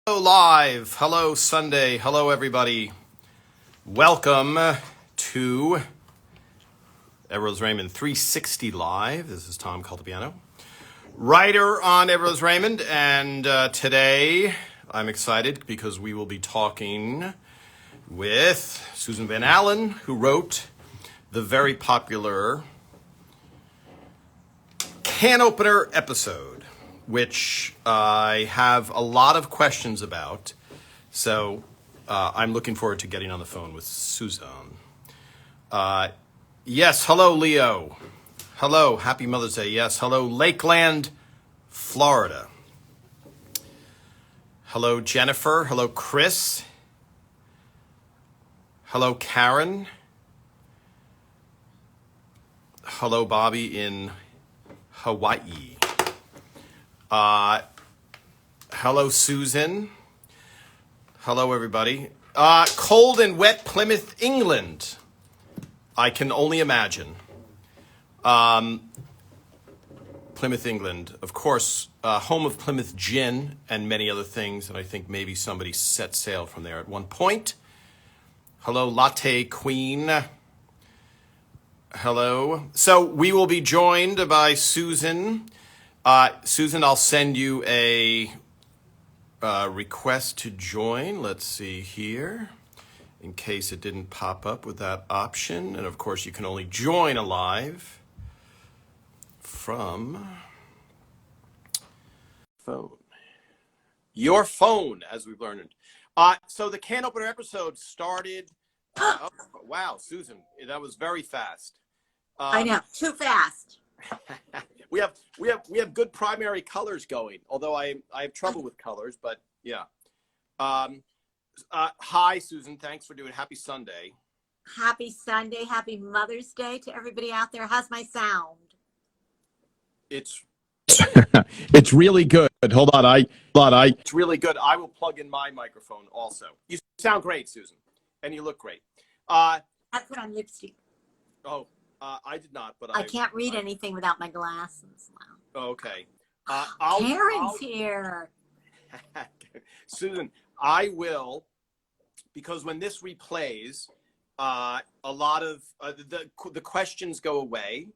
Live. Hello, Sunday. Hello, everybody. Welcome to Everose Raymond 360 Live. This is Tom Caltabiano, writer on Everose Raymond, and today I'm excited because we will be talking with Susan Van Allen, who wrote the very popular can opener episode, which I have a lot of questions about. So I'm looking forward to getting on the phone with Susan. Yes, hello, Leo. Hello, happy Mother's Day. Yes, hello, Lakeland, Florida. Hello, Jennifer. Hello, Chris. Hello, Karen. Hello, Bobby in Hawaii. Hello, Susan. Hello, everybody. Cold and wet Plymouth, England. I can only imagine. Plymouth, England. Of course, home of Plymouth Gin and many other things. And I think maybe somebody set sail from there at one point. Hello, Latte Queen. Hello. So we will be joined by Susan. Susan, I'll send you a request to join. Let's see here, in case it didn't pop up with that option. And of course, you can only join a live from phone. Your phone, as we've learned. So the can opener episode started. Oh, wow, Susan, that was very fast. I know, too fast. We have good primary colors going, although I have trouble with colors, but yeah. Hi, Susan. Thanks for doing it. Happy Sunday. Happy Sunday. Happy Mother's Day to everybody out there. How's my sound? It's it's really good. Hold on, it's really good. I will plug in my microphone also. You sound great, Susan, and you look great. I put on lipstick. Oh. I did not, but I can't read anything without my glasses. Wow. Okay. Karen's here. Susan, I will, because when this replays, a lot of the questions go away.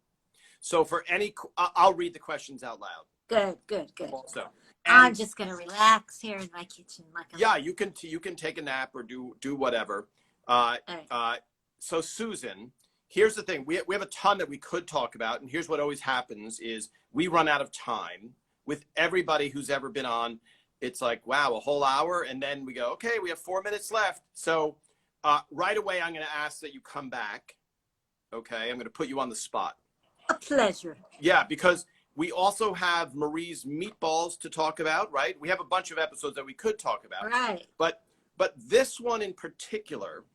So for any, I'll read the questions out loud. Good. Also, I'm just gonna relax here in my kitchen. Yeah, you can take a nap or do whatever. So Susan. Here's the thing. We have a ton that we could talk about, and here's what always happens is we run out of time with everybody who's ever been on. It's like, wow, a whole hour, and then we go, okay, we have 4 minutes left. So right away, I'm going to ask that you come back. Okay, I'm going to put you on the spot. A pleasure. Yeah, because we also have Marie's meatballs to talk about, right? We have a bunch of episodes that we could talk about. Right. But this one in particular,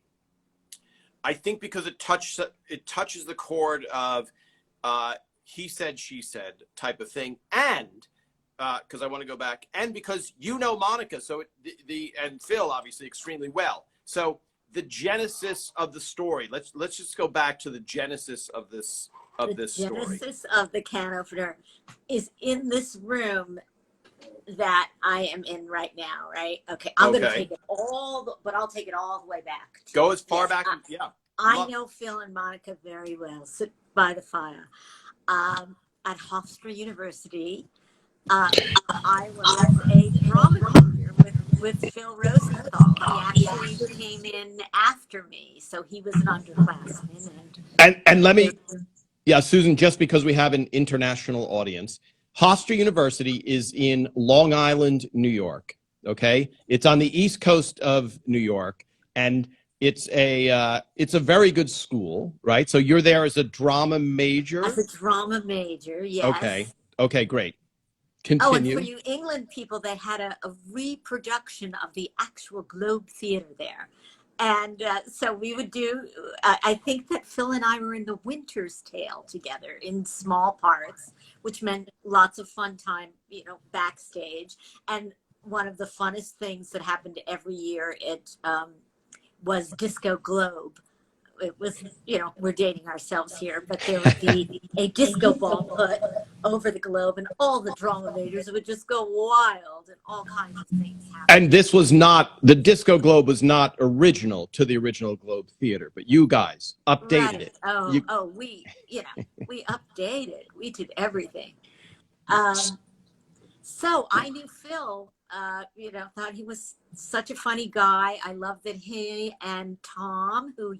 I think because it touches the chord of he said, she said type of thing, and because I want to go back, and because you know Monica, so and Phil obviously extremely well. So the genesis of the story. Let's just go back to the genesis of this story. The genesis of the can opener is in this room that I am in right now, right? Okay, I'm going to take it but I'll take it all the way back. Go as far back as, yeah. I know Phil and Monica very well. Sit by the fire. At Hofstra University, I was a drama teacher with Phil Rosenthal. He actually came in after me, so he was an underclassman. And let me, Susan, just because we have an international audience, Hofstra University is in Long Island, New York. Okay, it's on the east coast of New York, and it's a very good school, right? So you're there as a drama major. As a drama major, yes. Okay, great. Continue. Oh, and for you England people, they had a reproduction of the actual Globe Theatre there. And so we would do, I think that Phil and I were in the Winter's Tale together in small parts, which meant lots of fun time, backstage. And one of the funnest things that happened every year was Disco Globe. It was, we're dating ourselves here, but there would be a disco ball put over the globe, and all the drama majors would just go wild, and all kinds of things happen. And this was not, the Disco Globe was not original to the original Globe Theater, but you guys updated it. We updated. We did everything. So I knew Phil, thought he was such a funny guy. I love that he and Tom, who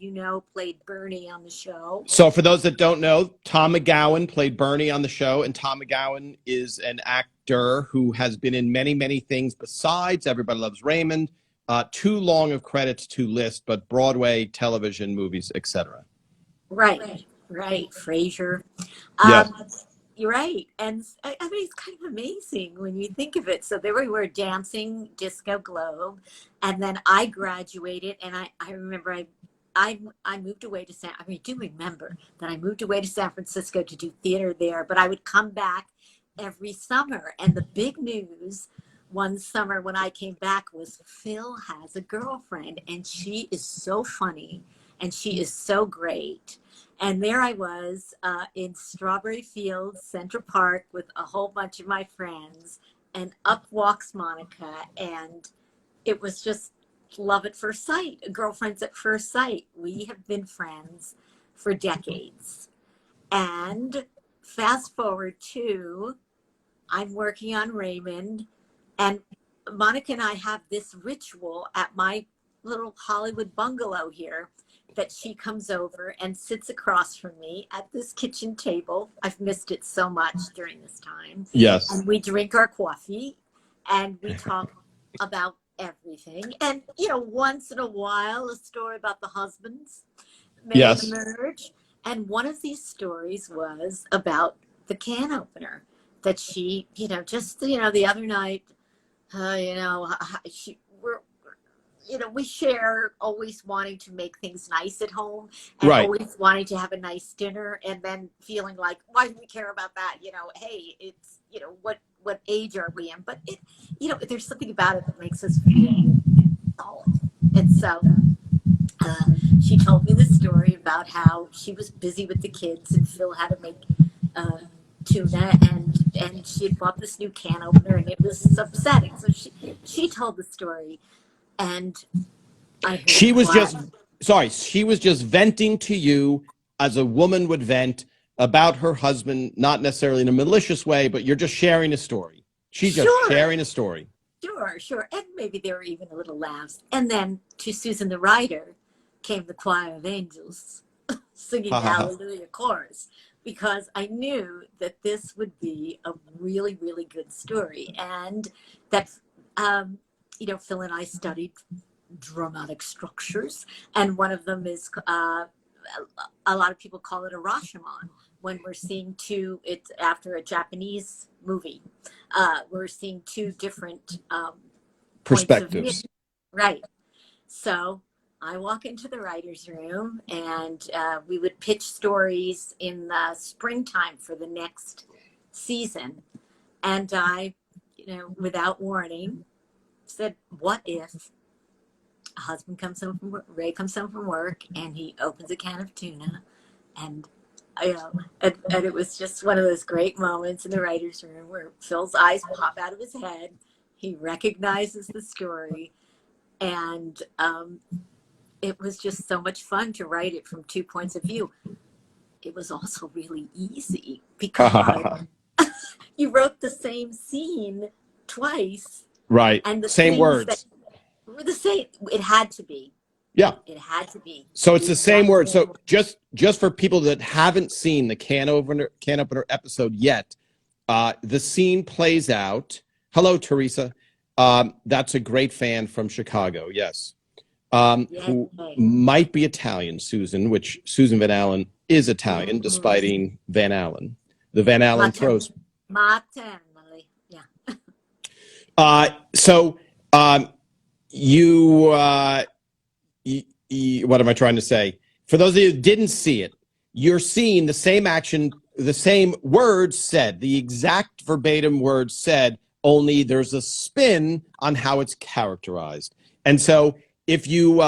played Bernie on the show. So for those that don't know, Tom McGowan played Bernie on the show, and Tom McGowan is an actor who has been in many, many things besides Everybody Loves Raymond. Too long of credits to list, but Broadway, television, movies, etc. Right. Frasier. Yes. You're right. And I mean, it's kind of amazing when you think of it. So there we were dancing Disco Globe. And then I graduated, and I remember I moved away to I do remember that I moved away to San Francisco to do theater there, but I would come back every summer. And the big news one summer when I came back was Phil has a girlfriend, and she is so funny and she is so great. And there I was in Strawberry Fields, Central Park, with a whole bunch of my friends, and up walks Monica, and it was just love at first sight, girlfriends at first sight. We have been friends for decades. And fast forward to, I'm working on Raymond, and Monica and I have this ritual at my little Hollywood bungalow here, that she comes over and sits across from me at this kitchen table. I've missed it so much during this time. Yes. And we drink our coffee and we talk about everything. And, once in a while, a story about the husbands may emerge. And one of these stories was about the can opener that she, the other night, we share always wanting to make things nice at home, and always wanting to have a nice dinner, and then feeling like, why do we care about that? Hey, it's, what age are we in? But there's something about it that makes us feel solid. And so she told me the story about how she was busy with the kids, and Phil had to make tuna, and she had bought this new can opener, and it was upsetting. So she told the story. And she was just venting to you as a woman would vent about her husband, not necessarily in a malicious way, but you're just sharing a story. She's just sharing a story. Sure. And maybe there were even a little laughs. And then to Susan the writer came the choir of angels singing the Hallelujah chorus, because I knew that this would be a really, really good story. And that Phil and I studied dramatic structures, and one of them is a lot of people call it a Rashomon. When we're seeing it's after a Japanese movie, we're seeing two different perspectives. Right. So I walk into the writer's room, and we would pitch stories in the springtime for the next season. And I, without warning, said, what if a husband comes home from work, Ray comes home from work, and he opens a can of tuna, and and it was just one of those great moments in the writer's room where Phil's eyes pop out of his head. He recognizes the story, and it was just so much fun to write it from two points of view. It was also really easy because you wrote the same scene twice. Right. And the same words. Were the same. It had to be. Yeah. It had to be. So it's the same word. So just for people that haven't seen the can opener episode yet, the scene plays out. Hello, Teresa. That's a great fan from Chicago. Yes. Who might be Italian, Susan, which Susan Van Allen is Italian, despite being Van Allen. The Van Allen throws. Maternally. Yeah. What am I trying to say? For those of you who didn't see it, you're seeing the same action, the same words said, the exact verbatim words said, only there's a spin on how it's characterized. And so if you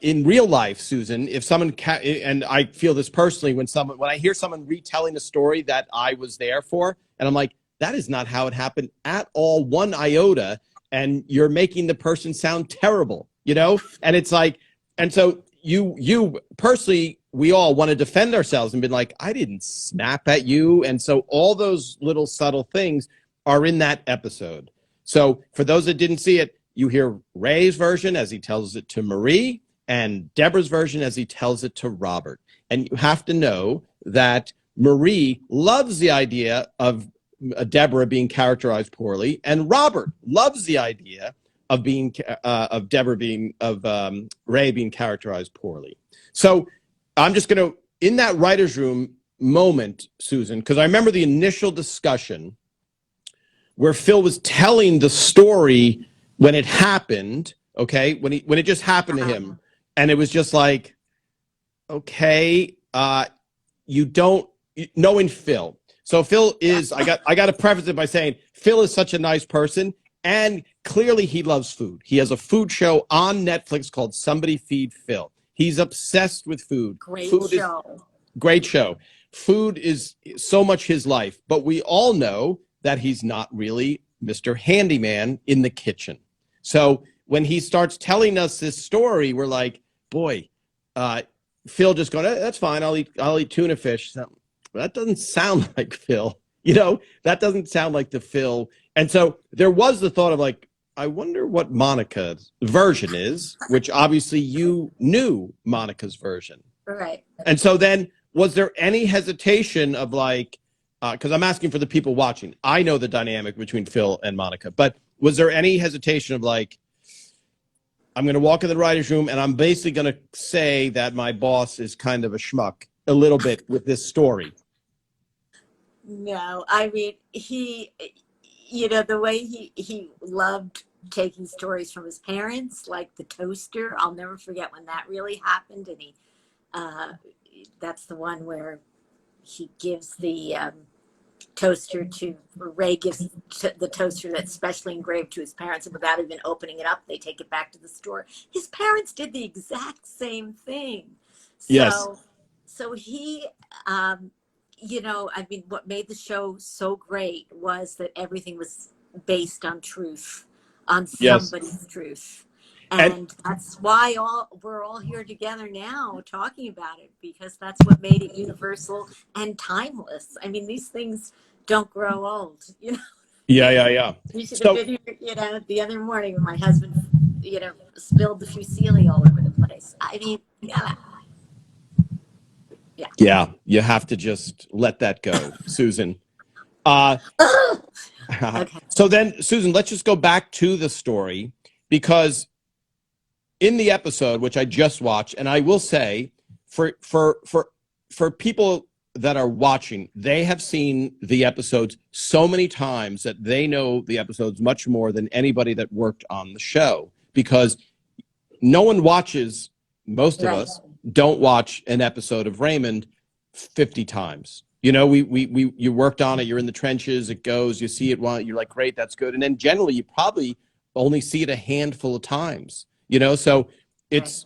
in real life, Susan, if someone and I feel this personally when I hear someone retelling a story that I was there for, and I'm like, that is not how it happened at all, one iota, and you're making the person sound terrible, And it's like, and so you personally, we all want to defend ourselves and be like, I didn't snap at you, and so all those little subtle things are in that episode. So for those that didn't see it, you hear Ray's version as he tells it to Marie and Deborah's version as he tells it to Robert. And you have to know that Marie loves the idea of Deborah being characterized poorly, and Robert loves the idea of Ray being characterized poorly. So I'm just going to, in that writer's room moment, Susan, because I remember the initial discussion where Phil was telling the story when it happened, okay, when it just happened to him, and it was just like, okay, knowing Phil. So Phil is, I got to preface it by saying Phil is such a nice person, and clearly he loves food. He has a food show on Netflix called Somebody Feed Phil. He's obsessed with food. Great show. Food is so much his life, but we all know that he's not really Mr. Handyman in the kitchen. So when he starts telling us this story, we're like, boy, Phil just going, that's fine. I'll eat tuna fish. So, that doesn't sound like Phil. That doesn't sound like the Phil. And so there was the thought of like, I wonder what Monica's version is, which obviously you knew Monica's version. Right. And so then was there any hesitation of like, because I'm asking for the people watching. I know the dynamic between Phil and Monica, but was there any hesitation of like, I'm going to walk in the writer's room and I'm basically going to say that my boss is kind of a schmuck a little bit with this story? No, I mean, he, the way he loved taking stories from his parents, like the toaster. I'll never forget when that really happened. And that's the one where he gives the toaster Ray gives the toaster that's specially engraved to his parents, and without even opening it up, they take it back to the store. His parents did the exact same thing. Yes. So he, I mean, what made the show so great was that everything was based on truth, on somebody's truth. And that's why we're all here together now talking about it, because that's what made it universal and timeless. I mean, these things don't grow old, Yeah. You should have been here, the other morning when my husband, spilled the fusilli all over the place. I mean, Yeah, you have to just let that go, Susan. Okay. So then, Susan, let's just go back to the story, because in the episode, which I just watched, and I will say, for people that are watching, they have seen the episodes so many times that they know the episodes much more than anybody that worked on the show, because no one watches, most of us don't watch an episode of Raymond 50 times. You worked on it, you're in the trenches, it goes, you see it, you're like, great, that's good. And then generally you probably only see it a handful of times. So it's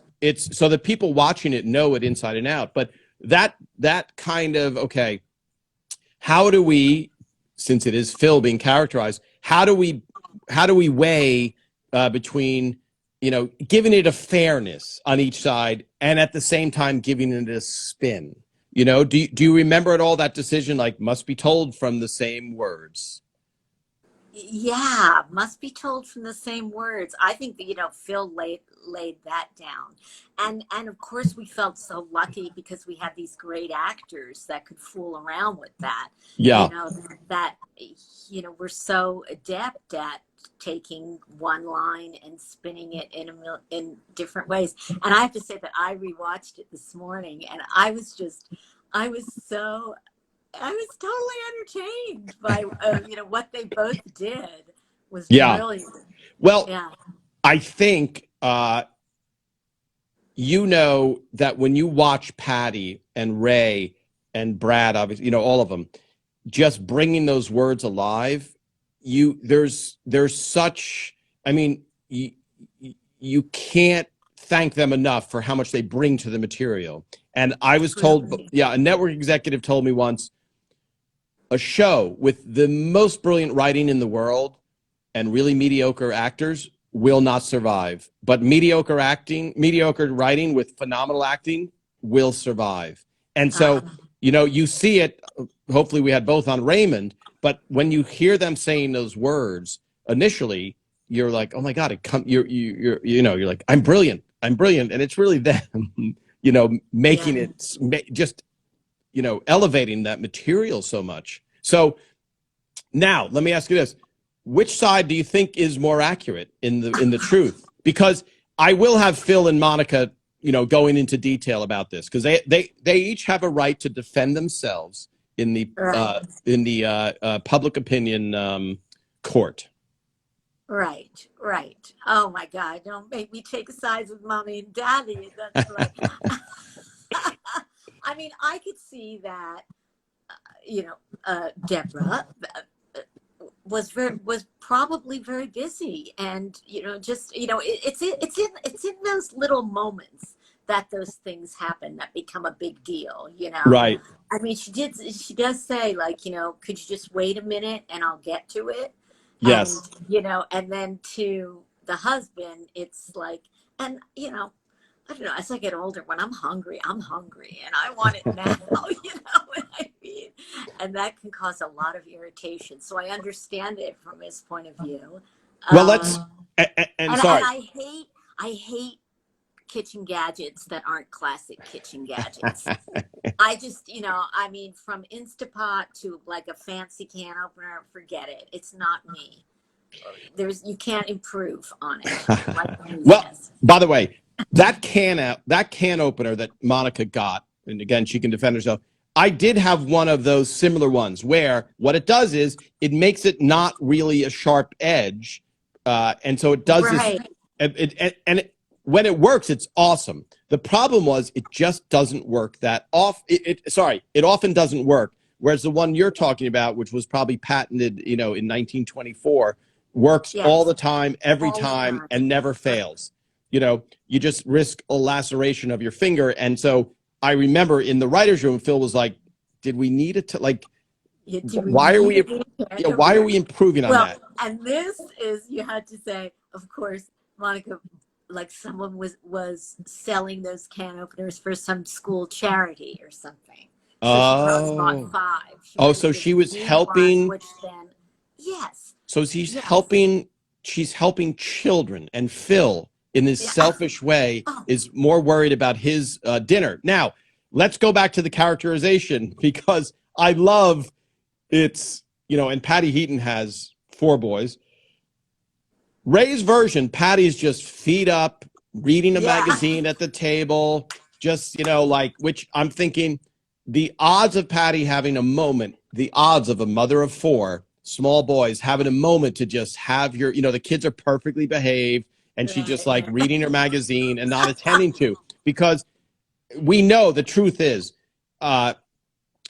so that people watching it know it inside and out. But that kind of, okay, how do we, since it is Phil being characterized, how do we weigh between, giving it a fairness on each side and at the same time giving it a spin? Do you remember at all that decision, like, must be told from the same words? Yeah, must be told from the same words. I think that, Phil laid that down. And of course we felt so lucky because we had these great actors that could fool around with that. Yeah. We're so adept at taking one line and spinning it in different ways. And I have to say that I rewatched it this morning, and I was totally entertained by what they both did was brilliant. Well, I think that when you watch Patty and Ray and Brad, obviously, all of them, just bringing those words alive, there's such, I mean, you can't thank them enough for how much they bring to the material. And I was told, Really? a network executive told me once, a show with the most brilliant writing in the world and really mediocre actors will not survive. But mediocre writing with phenomenal acting will survive. And so, you see it. Hopefully we had both on Raymond, but when you hear them saying those words initially, you're like, oh my God, you're like, I'm brilliant. And it's really them, making it just, elevating that material so much. So now let me ask you this. Which side do you think is more accurate in the truth? Because I will have Phil and Monica, going into detail about this, because they each have a right to defend themselves in the public opinion court. Right. Oh my God! Don't make me take sides with mommy and daddy. That's like, I mean, I could see that. Deborah was probably very busy, and it's in those little moments that those things happen that become a big deal. Right. I mean, she does say, like, could you just wait a minute and I'll get to it. Yes. And and then to the husband, it's like, and I don't know, as I get older, when I'm hungry and I want it now, you know what I mean? And that can cause a lot of irritation. So I understand it from his point of view. Well, sorry. I hate kitchen gadgets that aren't classic kitchen gadgets. I just, I mean, from Instapot to like a fancy can opener, forget it. It's not me. You can't improve on it. Well, by the way, that can opener that Monica got, and again, she can defend herself. I did have one of those similar ones where what it does is it makes it not really a sharp edge, and so it does this. When it works, it's awesome. The problem was it just doesn't work that often. It often doesn't work. Whereas the one you're talking about, which was probably patented, in 1924, works all the time, every time, and never fails. You just risk a laceration of your finger. And so I remember in the writer's room, Phil was like, did we need it to, like, why are we improving on that? And this is, you had to say, of course, Monica, like someone was selling those can openers for some school charity or something. So she bought 5. So she was helping. Which then, yes. So she's helping children, and Phil, in this selfish way, is more worried about his dinner. Now, let's go back to the characterization, because I love and Patty Heaton has 4 boys. Ray's version, Patty's just feet up, reading a magazine at the table, just, which I'm thinking the odds of Patty having a moment, the odds of a mother of 4 small boys having a moment to just have the kids are perfectly behaved, and she just like reading her magazine and not attending to, because we know the truth is,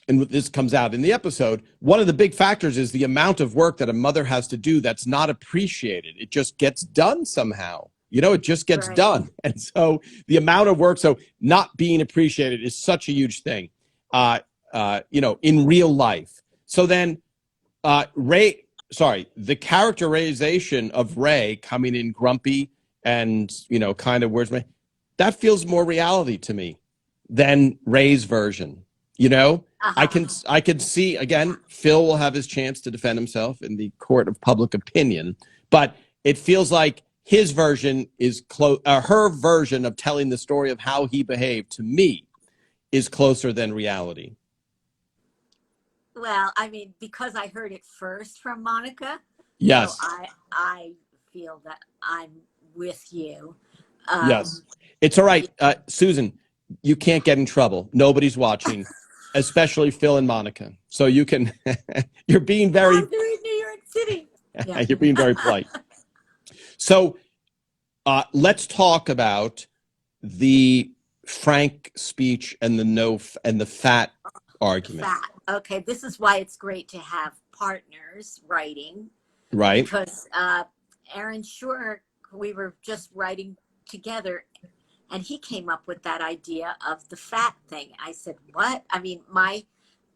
and this comes out in the episode, one of the big factors is the amount of work that a mother has to do that's not appreciated. It just gets done somehow. It just gets done. And so the amount of work, so not being appreciated is such a huge thing, in real life. So then the characterization of Ray coming in grumpy and, kind of that feels more reality to me than Ray's version. I can see, again, Phil will have his chance to defend himself in the court of public opinion, but it feels like his version is her version of telling the story of how he behaved, to me, is closer than reality. Well, I mean, because I heard it first from Monica. Yes. So I feel that I'm with you. Yes. It's all right. Susan, you can't get in trouble. Nobody's watching. Especially Phil and Monica. So you can, you're being very... I'm doing New York City. Yeah. You're being very polite. So let's talk about the Frank speech and the fat argument. Okay, this is why it's great to have partners writing. Right. Because Aaron Shore, we were just writing together, And he came up with that idea of the fat thing. I said, what? I mean,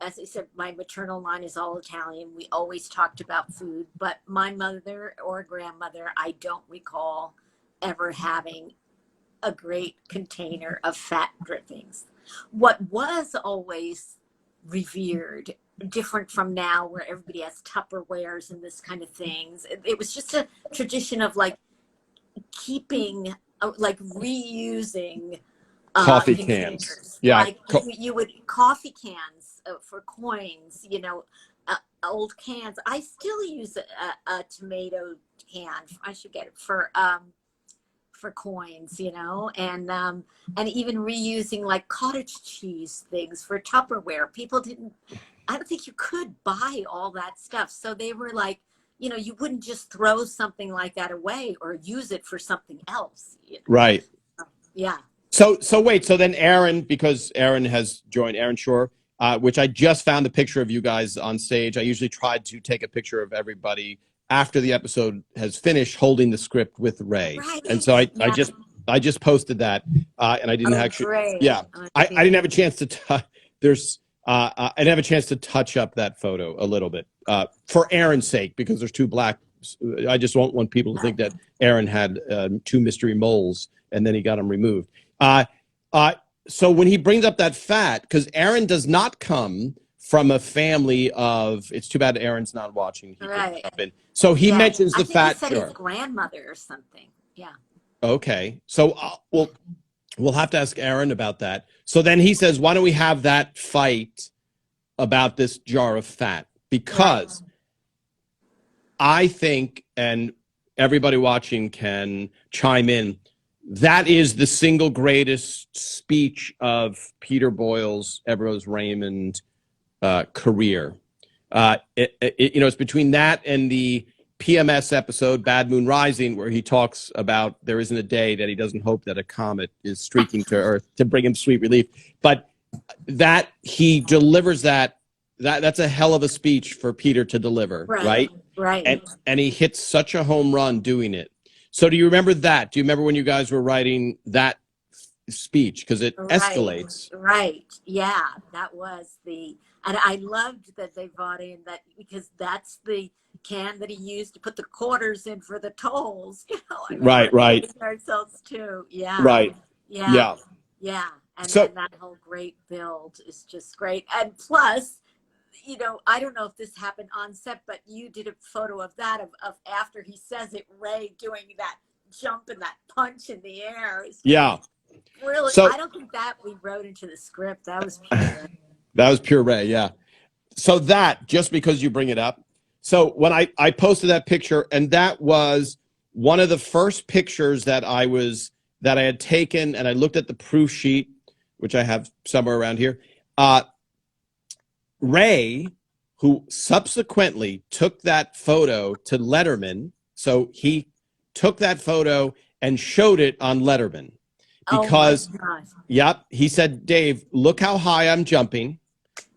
as I said, my maternal line is all Italian. We always talked about food, but my mother or grandmother, I don't recall ever having a great container of fat drippings. What was always revered, different from now where everybody has Tupperwares and this kind of things, it was just a tradition of like keeping, like reusing Coffee containers. cans. Yeah. Like you would coffee cans for coins, you know, old cans. I still use a tomato can. I should get it for coins, you know, and even reusing like cottage cheese things for Tupperware. People didn't. I don't think you could buy all that stuff. So they were like, you know, you wouldn't just throw something like that away or use it for something else. You know? Right. Yeah. So wait, so then Aaron, because Aaron has joined, Aaron Shore, which I just found a picture of you guys on stage. I usually tried to take a picture of everybody after the episode has finished holding the script with Ray. Right. And so I just posted that, and I didn't actually, great. yeah, I didn't have a chance to, I didn't have a chance to touch up that photo a little bit for Aaron's sake, because there's two black, I just don't want people to think that Aaron had two mystery moles and then he got them removed. So when he brings up that fat, because Aaron does not come from a family of, it's too bad Aaron's not watching. Right. So he mentions the fat. He said his grandmother or something. Yeah. Okay. So we'll have to ask Aaron about that. So then he says, why don't we have that fight about this jar of fat? Because I think, and everybody watching can chime in, that is the single greatest speech of Peter Boyle's Everose Raymond career. It's between that and the PMS episode, Bad Moon Rising, where he talks about there isn't a day that he doesn't hope that a comet is streaking to Earth to bring him sweet relief. But that he delivers that's a hell of a speech for Peter to deliver, right? Right. And he hits such a home run doing it. So do you remember that? Do you remember when you guys were writing that speech? Because it escalates. Right. Yeah, that was and I loved that they brought in that, because that's the can that he used to put the quarters in for the tolls. You know, right. Ourselves too. Yeah. Right. Yeah. And so, then that whole great build is just great. And plus, you know, I don't know if this happened on set, but you did a photo of that of after he says it, Ray doing that jump and that punch in the air. Yeah. Really, so, I don't think that we wrote into the script. That was pure. That was pure Ray, yeah. So that, just because you bring it up. So when I posted that picture, and that was one of the first pictures that I had taken, and I looked at the proof sheet, which I have somewhere around here. Ray, who subsequently took that photo to Letterman, so he took that photo and showed it on Letterman. Because, he said, Dave, look how high I'm jumping.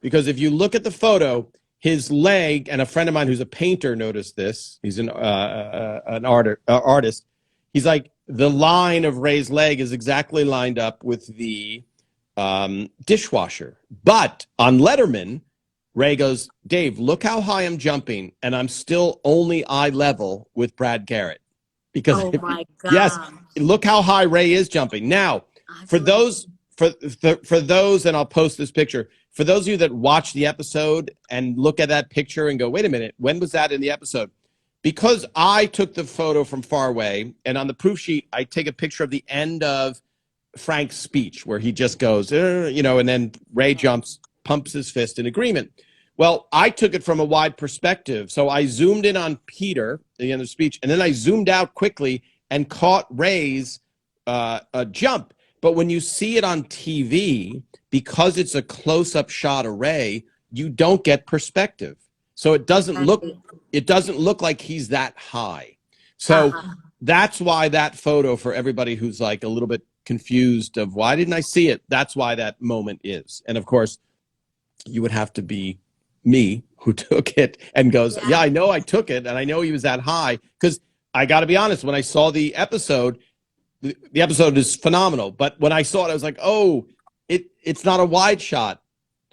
Because if you look at the photo, his leg, and a friend of mine who's a painter noticed this. He's an artist. He's like, the line of Ray's leg is exactly lined up with the dishwasher. But on Letterman, Ray goes, Dave, look how high I'm jumping, and I'm still only eye level with Brad Garrett. Because my God. Yes, look how high Ray is jumping. Now, for those, and I'll post this picture, for those of you that watch the episode and look at that picture and go, wait a minute, when was that in the episode? Because I took the photo from far away, and on the proof sheet, I take a picture of the end of Frank's speech where he just goes, and then Ray jumps, pumps his fist in agreement. Well, I took it from a wide perspective. So I zoomed in on Peter at the end of the speech, and then I zoomed out quickly and caught Ray's jump. But when you see it on TV, because it's a close-up shot of Ray, you don't get perspective. So it doesn't look like he's that high. So that's why that photo, for everybody who's like a little bit confused of why didn't I see it, that's why that moment is. And of course, you would have to be me who took it and goes, yeah, I know I took it, and I know he was that high. Because I got to be honest, when I saw the episode, the episode is phenomenal. But when I saw it, I was like, oh, it's not a wide shot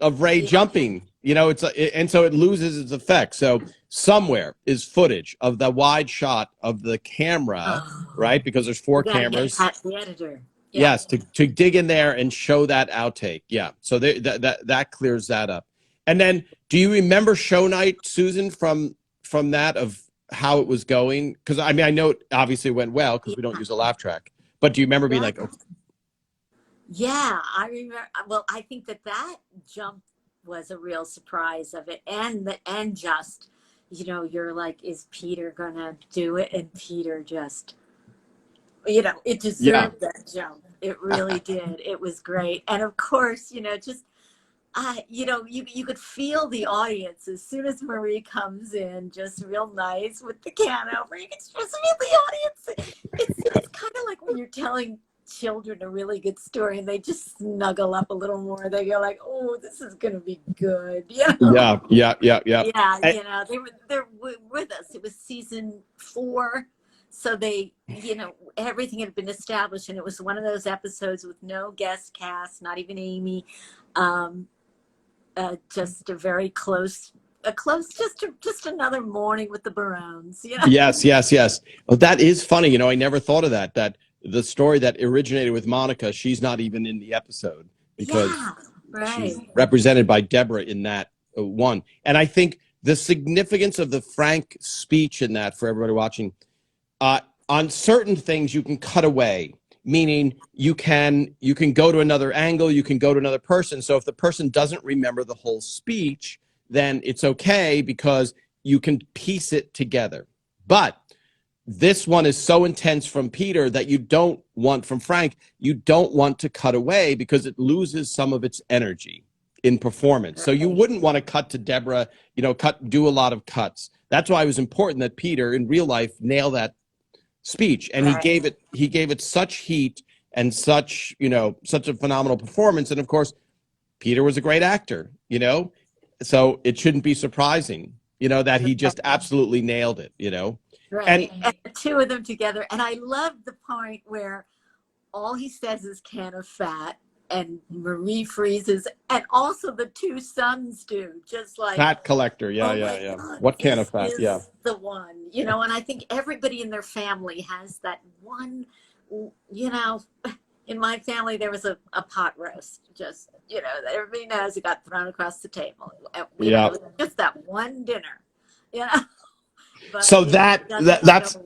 of Ray jumping. You know, and so it loses its effect. So somewhere is footage of the wide shot of the camera, right? Because there's 4 cameras. The editor. Yeah. Yes, to dig in there and show that outtake. Yeah. So that clears that up. And then, do you remember show night, Susan, from that, of how it was going? Because I mean, I know it obviously went well because we don't use a laugh track. But do you remember being like, oh. Yeah, I remember. Well, I think that jump was a real surprise of it, and just, you know, you're like, is Peter gonna do it? And Peter just, you know, it deserved that jump. It really did. It was great. And of course, you know, just you know, you could feel the audience as soon as Marie comes in, just real nice with the can over. You can just feel the audience. It's kind of like when you're telling children a really good story and they just snuggle up a little more. They go like, "Oh, this is gonna be good." You know? Yeah. Yeah, you know, they're with us. It was season 4. So they, you know, everything had been established, and it was one of those episodes with no guest cast, not even Amy. Just a very close, just another morning with the Barones. You know? Yes. Well, that is funny. You know, I never thought of that. That the story that originated with Monica, she's not even in the episode because she's represented by Deborah in that one. And I think the significance of the Frank speech in that, for everybody watching, on certain things you can cut away. Meaning you can go to another angle, you can go to another person. So if the person doesn't remember the whole speech, then it's okay because you can piece it together. But this one is so intense from Peter that you don't want, from Frank, you don't want to cut away because it loses some of its energy in performance. So you wouldn't want to cut to Deborah, you know, do a lot of cuts. That's why it was important that Peter in real life nail that speech, and he gave it such heat and such, you know, such a phenomenal performance. And of course, Peter was a great actor, you know, so it shouldn't be surprising, you know, that he just absolutely nailed it, you know. And the 2 of them together. And I love the point where all he says is "can of fat," and Marie freezes, and also the 2 sons do, just like fat collector. Yeah. God, what can of fat? Yeah, the one, you know. And I think everybody in their family has that one, you know. In my family, there was a pot roast, just, you know, that everybody knows it got thrown across the table. You know, it was just that one dinner, you know. But so that's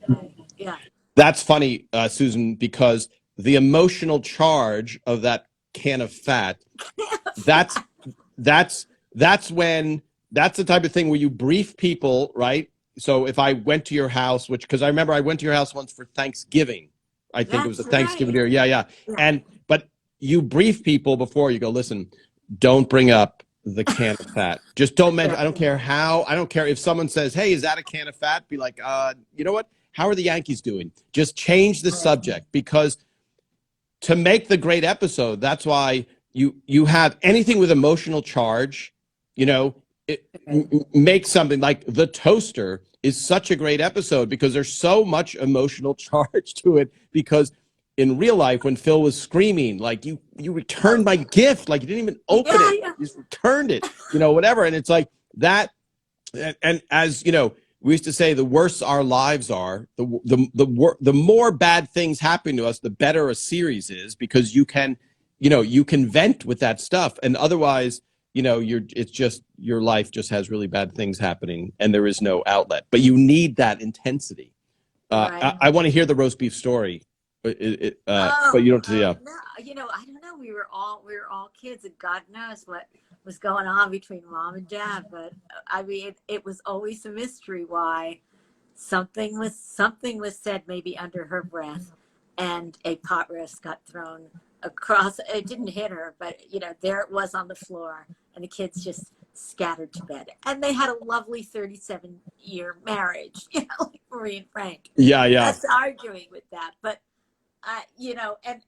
funny, Susan, because the emotional charge of that can of fat, that's the type of thing where you brief people, right? So if I went to your house, because I remember I went to your house once for Thanksgiving. I think it was a Thanksgiving dinner. Yeah. But you brief people before. You go, listen, don't bring up the can of fat. Just don't mention. I don't care if someone says, "Hey, is that a can of fat?" Be like, you know what? How are the Yankees doing? Just change the subject, because to make the great episode, that's why you have anything with emotional charge, you know, make something like The Toaster is such a great episode because there's so much emotional charge to it. Because in real life, when Phil was screaming, like, you returned my gift, like you didn't even open it, you just returned it, you know, whatever. And it's like that. And as you know, we used to say, the worse our lives are, the more bad things happen to us, the better a series is, because you can vent with that stuff. And otherwise, you know, it's just, your life just has really bad things happening and there is no outlet. But you need that intensity. I want to hear the roast beef story, but you don't. Yeah. No, you know, I don't know. We were all kids, and God knows what was going on between Mom and Dad. But I mean, it was always a mystery why something was said, maybe under her breath, and a pot roast got thrown across. It didn't hit her, but you know, there it was on the floor, and the kids just scattered to bed. And they had a lovely 37-year marriage, you know, like Marie and Frank. Yeah. Us arguing with that, but you know, and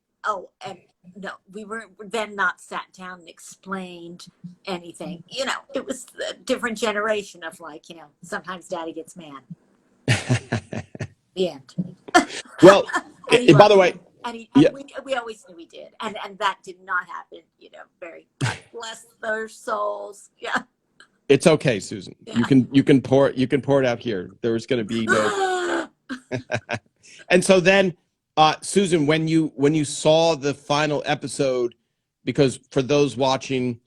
no, we were then not sat down and explained anything. You know, it was a different generation of, like, you know, sometimes Daddy gets mad. The end. Well, by the way, Yeah. we always knew he did, and that did not happen. Very God bless their souls. Yeah. It's okay, Susan. Yeah. You can pour it out here. There's going to be no. And so then, Susan, when you saw the final episode, because for those watching,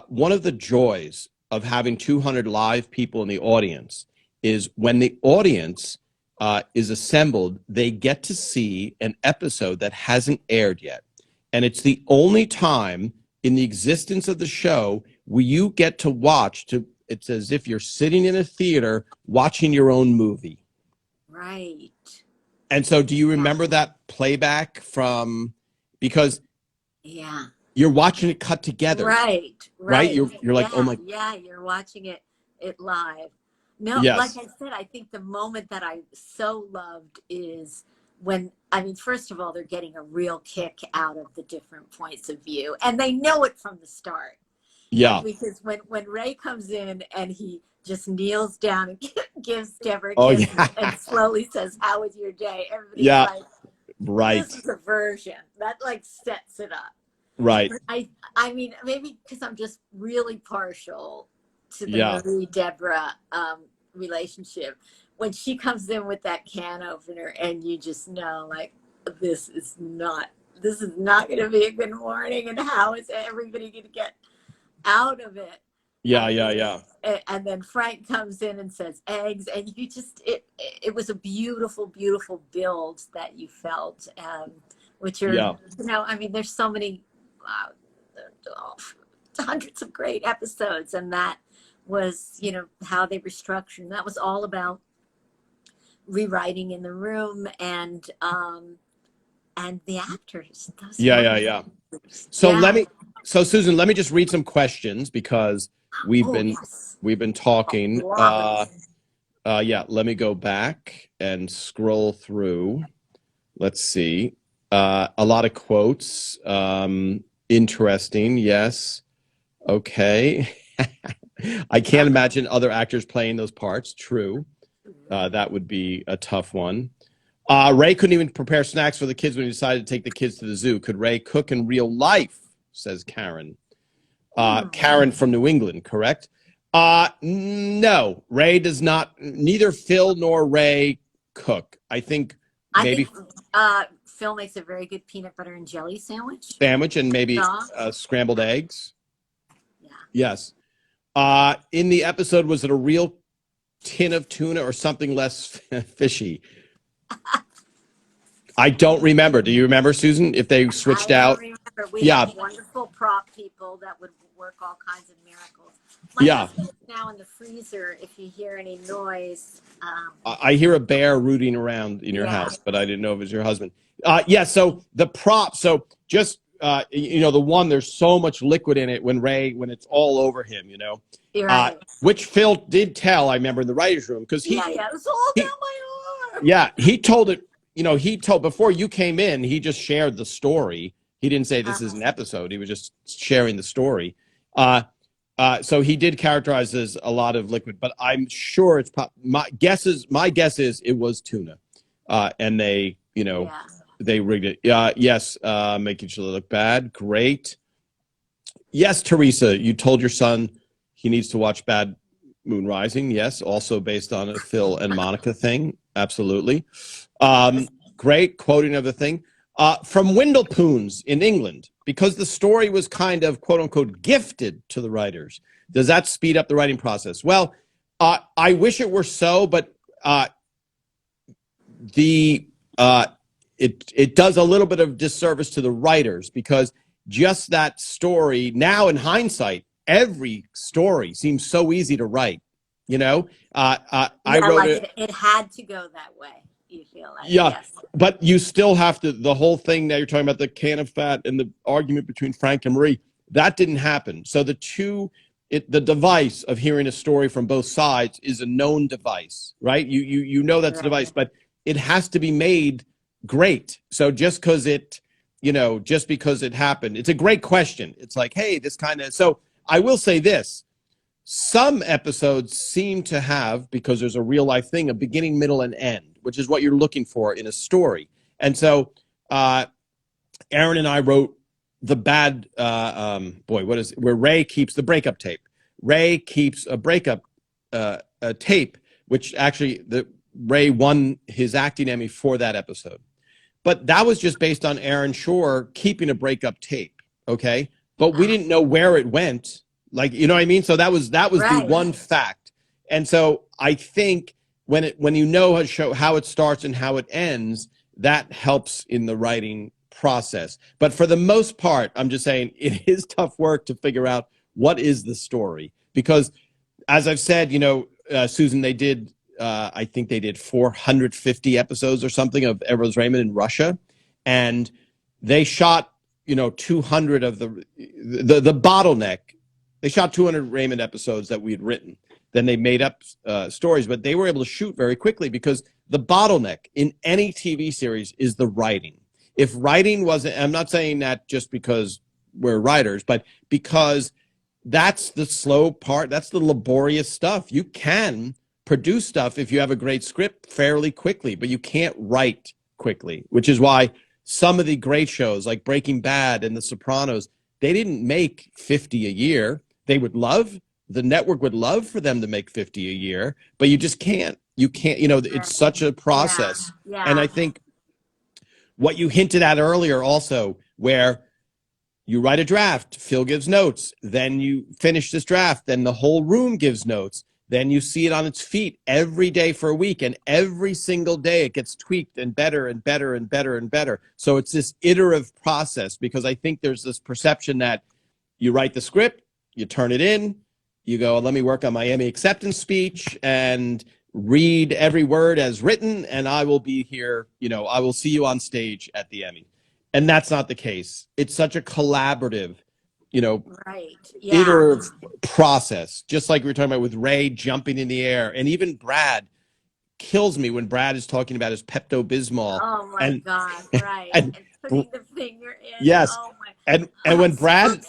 one of the joys of having 200 live people in the audience is when the audience is assembled, they get to see an episode that hasn't aired yet. And it's the only time in the existence of the show where you get to watch, it's as if you're sitting in a theater watching your own movie. Right. And so do you remember that playback because you're watching it cut together. Right. You're like, oh my. Yeah, you're watching it live. No, Yes. like I said, I think the moment that I so loved is when, first of all, they're getting a real kick out of the different points of view, and they know it from the start. Yeah. Because when Ray comes in and he just kneels down and gives Deborah a kiss and slowly says, "How was your day?" Everybody's like, right. This is a version that sets it up. Right. I mean, maybe because I'm just really partial to the Marie-Deborah relationship. When she comes in with that can opener and you just know, like, this is not going to be a good morning, and how is everybody going to get out of it? Yeah. And then Frank comes in and says eggs, and you just, it was a beautiful, beautiful build that you felt, which are, there's so many, hundreds of great episodes, and that was, how they were structured. And that was all about rewriting in the room and the actors. Yeah. So Susan, let me just read some questions because we've been talking. Let me go back and scroll through. Let's see. A lot of quotes. Interesting. Yes. Okay. I can't imagine other actors playing those parts. True. That would be a tough one. Ray couldn't even prepare snacks for the kids when he decided to take the kids to the zoo. Could Ray cook in real life? Says Karen. Karen from New England, correct? No, Ray does not. Neither Phil nor Ray cook. I think Phil makes a very good peanut butter and jelly sandwich. And maybe scrambled eggs. Yeah. Yes. In the episode, was it a real tin of tuna or something less fishy? I don't remember. Do you remember, Susan, if they switched out? I remember. We had wonderful prop people that would work all kinds of miracles. My husband's now in the freezer. If you hear any noise. I hear a bear rooting around in your house, but I didn't know if it was your husband. So the prop. So just, the one, there's so much liquid in it when it's all over him, You're right. Which Phil did tell, I remember, in the writer's room. Because it was all down my arm. Yeah, he told it. Before you came in, he just shared the story. He didn't say this is an episode. He was just sharing the story. So he did characterize as a lot of liquid, but I'm sure it's my guess is it was tuna, and they they rigged it. Yes, making sure they look bad. Great. Yes, Teresa, you told your son he needs to watch Bad Moon Rising. Yes, also based on a Phil and Monica thing. Absolutely. Great quoting of the thing. From Windlepoons in England, because the story was kind of, quote unquote, gifted to the writers. Does that speed up the writing process? Well, I wish it were so, but it does a little bit of disservice to the writers, because just that story, now in hindsight, every story seems so easy to write. I wrote it had to go that way. You feel like, yes. But you still have to, the whole thing that you're talking about, the can of fat and the argument between Frank and Marie, that didn't happen. So the device of hearing a story from both sides is a known device, right? You know that's a device, but it has to be made great. So just because it happened, it's a great question. It's like, hey, this kind of, so I will say this. Some episodes seem to have, because there's a real life thing, a beginning, middle, and end, which is what you're looking for in a story. And so Aaron and I wrote the bad, where Ray keeps the breakup tape. Ray keeps a breakup a tape, which actually Ray won his acting Emmy for that episode. But that was just based on Aaron Shore keeping a breakup tape, okay? But we didn't know where it went. Like, you know what I mean? So that was the one fact. And so I think when you know how it starts and how it ends, that helps in the writing process. But for the most part, I'm just saying it is tough work to figure out what is the story. Because as I've said, Susan, they did, I think they did 450 episodes or something of Everest Raymond in Russia. And they shot, 200 of the bottleneck. They shot 200 Raymond episodes that we had written. Then they made up stories, but they were able to shoot very quickly because the bottleneck in any TV series is the writing. If writing wasn't, I'm not saying that just because we're writers, but because that's the slow part. That's the laborious stuff. You can produce stuff if you have a great script fairly quickly, but you can't write quickly, which is why some of the great shows like Breaking Bad and The Sopranos, they didn't make 50 a year. The network would love for them to make 50 a year, but you just can't. You can't, it's such a process. Yeah. And I think what you hinted at earlier also, where you write a draft, Phil gives notes, then you finish this draft, then the whole room gives notes, then you see it on its feet every day for a week, and every single day it gets tweaked and better and better and better and better. So it's this iterative process, because I think there's this perception that you write the script, you turn it in, you go, let me work on my Emmy acceptance speech and read every word as written, and I will be here, I will see you on stage at the Emmy. And that's not the case. It's such a collaborative, iterative process, just like we were talking about with Ray jumping in the air. And even Brad kills me when Brad is talking about his Pepto-Bismol. Oh my God, right. And putting the finger in. Yes. Oh my. And when Brad...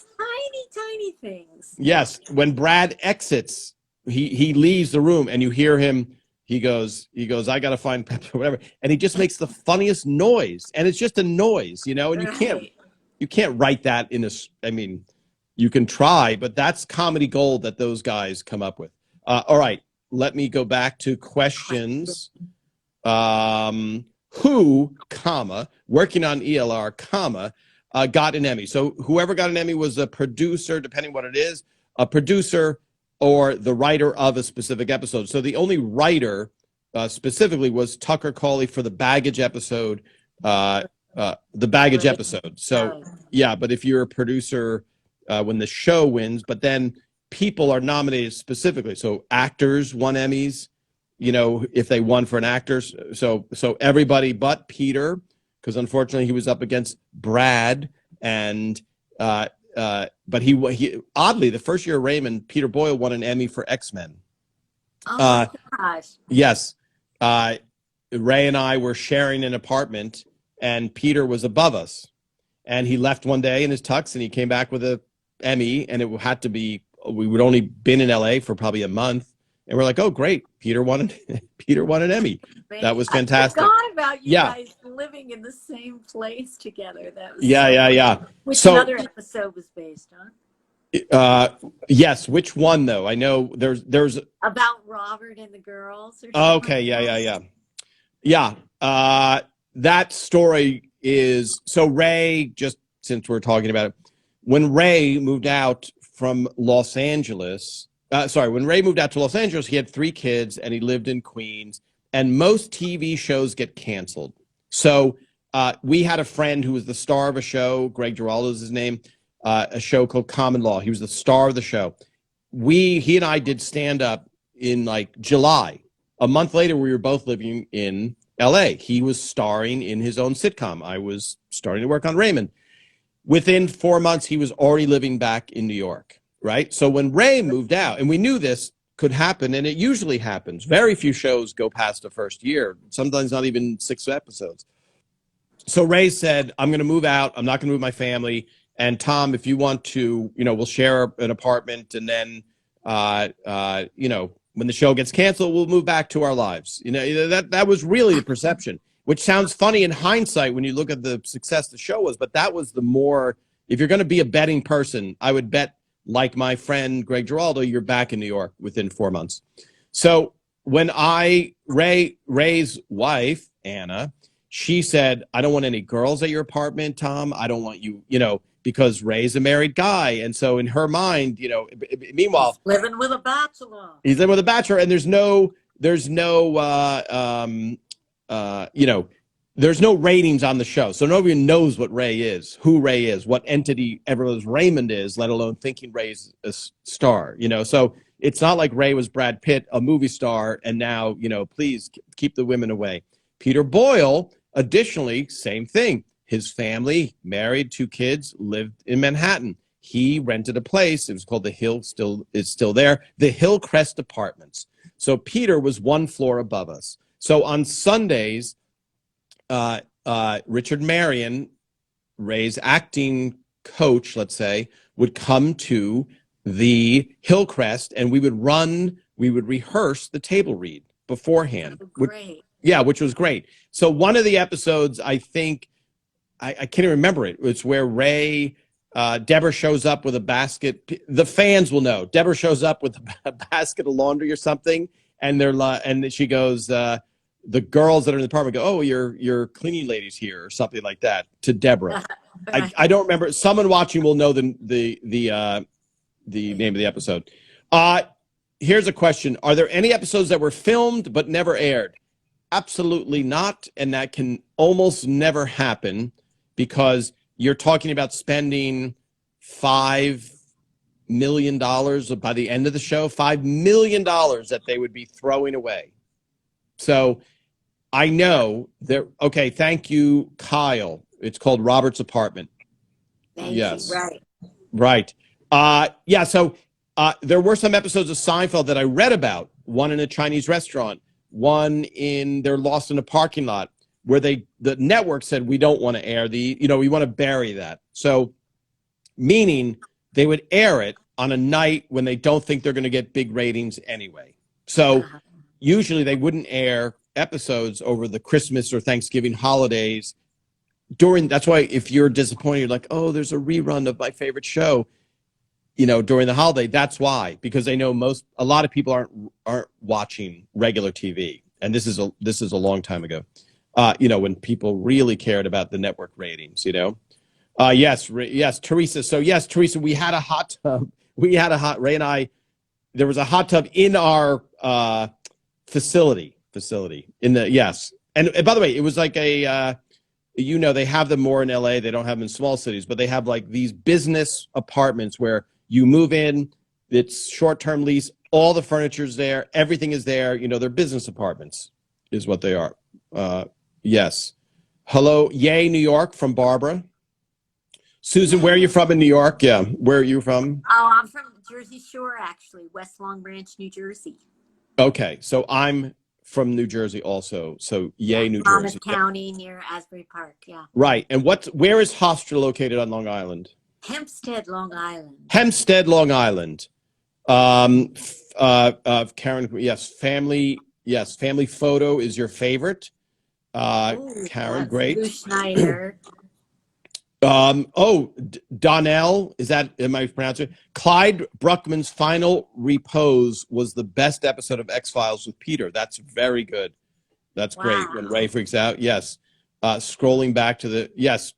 Tiny things. Yes. When Brad exits, he leaves the room, and you hear him, he goes, I got to find Pepto, whatever. And he just makes the funniest noise. And it's just a noise, and you can't write that in you can try, but that's comedy gold that those guys come up with. All right. Let me go back to questions. Who, working on ELR, got an Emmy? So whoever got an Emmy was a producer, depending what it is, a producer or the writer of a specific episode. So the only writer specifically was Tucker Cawley for the baggage episode, So yeah, but if you're a producer when the show wins, but then people are nominated specifically. So actors won Emmys, if they won for an actor. So everybody but Peter, because unfortunately he was up against Brad, and but he oddly, the first year of Raymond, Peter Boyle won an Emmy for X-Men. Oh my gosh. Yes. Ray and I were sharing an apartment, and Peter was above us, and he left one day in his tux, and he came back with a Emmy, and it had to be, we would only been in LA for probably a month. And we're like, oh, great. Peter won an Emmy. That was fantastic. I forgot about you guys living in the same place together. That was yeah. Which another episode was based on? Yes. Which one, though? I know there's about Robert and the girls. Or okay. Yeah. That story is, so Ray, just since we're talking about it, when Ray moved out from Los Angeles, when Ray moved out to Los Angeles, he had 3 kids and he lived in Queens, and most TV shows get canceled. So we had a friend who was the star of a show, Greg Giraldo is his name, a show called Common Law. He was the star of the show. He and I did stand up in like July. A month later, we were both living in LA. He was starring in his own sitcom. I was starting to work on Raymond. Within 4 months, he was already living back in New York. Right. So when Ray moved out, and we knew this could happen, and it usually happens, very few shows go past the first year, sometimes not even 6 episodes. So Ray said, I'm going to move out. I'm not going to move my family. And Tom, if you want to, we'll share an apartment. And then, when the show gets canceled, we'll move back to our lives. That was really the perception. which sounds funny in hindsight when you look at the success the show was, but that was the more, if you're going to be a betting person, I would bet, like my friend Greg Giraldo, you're back in New York within 4 months. So when Ray's wife, Anna, she said, I don't want any girls at your apartment, Tom. I don't want you, because Ray's a married guy. And so in her mind, meanwhile, he's living with a bachelor. He's living with a bachelor, and there's no ratings on the show. So nobody knows what Ray is, who Ray is, what entity everyone's Raymond is, let alone thinking Ray's a star, So it's not like Ray was Brad Pitt, a movie star, and now, please keep the women away. Peter Boyle, additionally, same thing. His family, married, 2 kids, lived in Manhattan. He rented a place. It was called the Hill, is still there, the Hillcrest Apartments. So Peter was 1 floor above us. So on Sundays, Richard Marion, Ray's acting coach, let's say, would come to the Hillcrest, and we would rehearse the table read beforehand. Oh, great. Which was great. So one of the episodes, I think, I can't even remember it. It's where Ray, Deborah shows up with a basket. The fans will know. Deborah shows up with a basket of laundry or something, and she goes, the girls that are in the apartment go, "Oh, your cleaning lady's here," or something like that to Deborah. I don't remember. Someone watching will know the name of the episode. Here's a question: are there any episodes that were filmed but never aired? Absolutely not, and that can almost never happen, because you're talking about spending $5 million by the end of the show, $5 million that they would be throwing away. So I know that. Okay, thank you, Kyle. It's called Robert's Apartment. Thank Yes. you. Right. So there were some episodes of Seinfeld that I read about, one in a Chinese restaurant, one they're lost in a parking lot, where the network said, we don't want to air we want to bury that. So meaning they would air it on a night when they don't think they're going to get big ratings anyway. So usually they wouldn't air episodes over the Christmas or Thanksgiving holidays. That's why if you're disappointed, you're like, oh, there's a rerun of my favorite show, during the holiday. That's why, because they know a lot of people aren't watching regular TV. And this is a long time ago, when people really cared about the network ratings, Yes, Teresa. So yes, Teresa, we had a hot tub. Ray and I, there was a hot tub in our facility yes. And by the way, it was like they have them more in LA. They don't have them in small cities, but they have like these business apartments where you move in, it's short-term lease, all the furniture's there, everything is there. They're business apartments is what they are. Yes. Hello, yay, New York, from Barbara. Susan, where are you from in New York? Yeah, where are you from? Oh, I'm from Jersey Shore, actually, West Long Branch, New Jersey. Okay, so I'm from New Jersey also. So yay, New Jersey. Monmouth County near Asbury Park, yeah. Right, and where is Hofstra located on Long Island? Hempstead, Long Island. Hempstead, Long Island. Karen, yes, family photo is your favorite. Karen, great. Lou Schneider. Donnell, am I pronouncing it? Clyde Bruckman's final repose was the best episode of X-Files with Peter. That's very good. That's great. When Ray freaks out. Yes. Scrolling back to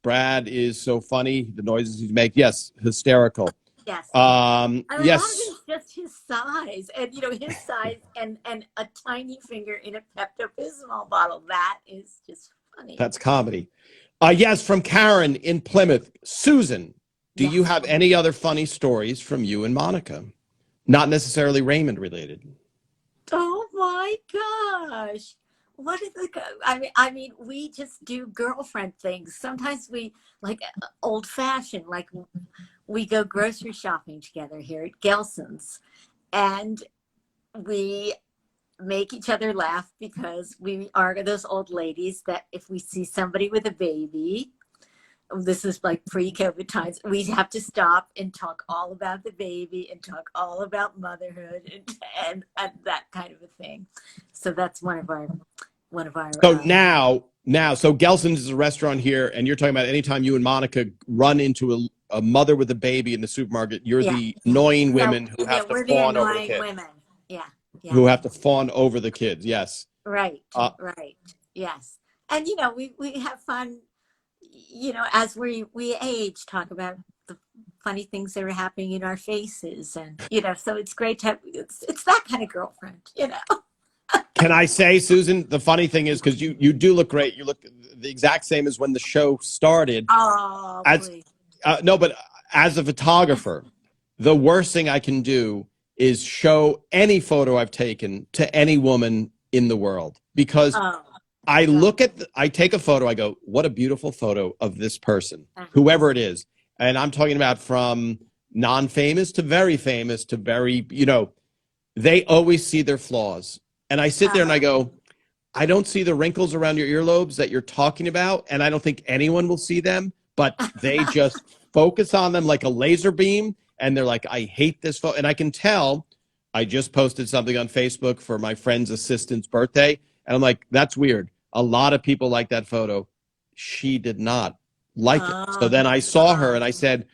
Brad is so funny. The noises he makes. Yes. Hysterical. Yes. Yes. A lot of it's just his size, and his size, and a tiny finger in a Pepto-Bismol bottle. That is just funny. That's comedy. Yes, from Karen in Plymouth. Susan, do you have any other funny stories from you and Monica? Not necessarily Raymond related. Oh my gosh. What is I mean, we just do girlfriend things. Sometimes we like old fashioned, like we go grocery shopping together here at Gelson's, and we make each other laugh because we are those old ladies that if we see somebody with a baby, this is like pre-COVID times, we have to stop and talk all about the baby and talk all about motherhood and that kind of a thing. So that's one of our So now Now, so Gelson's is a restaurant here, and you're talking about anytime you and Monica run into a mother with a baby in the supermarket, you're Yeah. the annoying So, women who have to we're the fawn over the annoying kid. women. Yeah. Yeah. Who have to fawn over the kids. Yes. Right. Uh, Right. Yes. And we have fun, as we age, talk about the funny things that are happening in our faces, and so it's great to have. It's that kind of girlfriend. can I say, Susan, the funny thing is, because you do look great. You look the exact same as when the show started. Oh, As please. no, but as a photographer, the worst thing I can do is show any photo I've taken to any woman in the world, because Oh, I take a photo, I go, what a beautiful photo of this person, whoever it is. And I'm talking about from non-famous to very famous to very, they always see their flaws. And I sit there and I go, I don't see the wrinkles around your earlobes that you're talking about. And I don't think anyone will see them, but they just focus on them like a laser beam. And they're like, I hate this photo. And I can tell. I just posted something on Facebook for my friend's assistant's birthday. And I'm like, that's weird. A lot of people like that photo. She did not like it. So then I saw her and I said,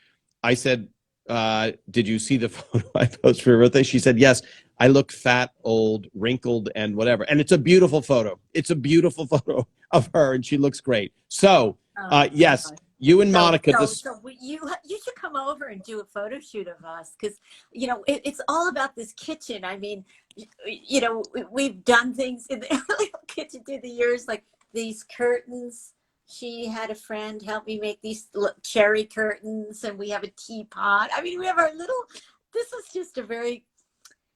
did you see the photo I posted for her birthday? She said, yes. I look fat, old, wrinkled, and whatever. And it's a beautiful photo. It's a beautiful photo of her, and she looks great. So, yes, you and Monica. You should come over and do a photo shoot of us, because it's all about this kitchen. I mean, we've done things in the kitchen through the years, like these curtains. She had a friend help me make these cherry curtains, and we have a teapot. I mean, we have our little. This is just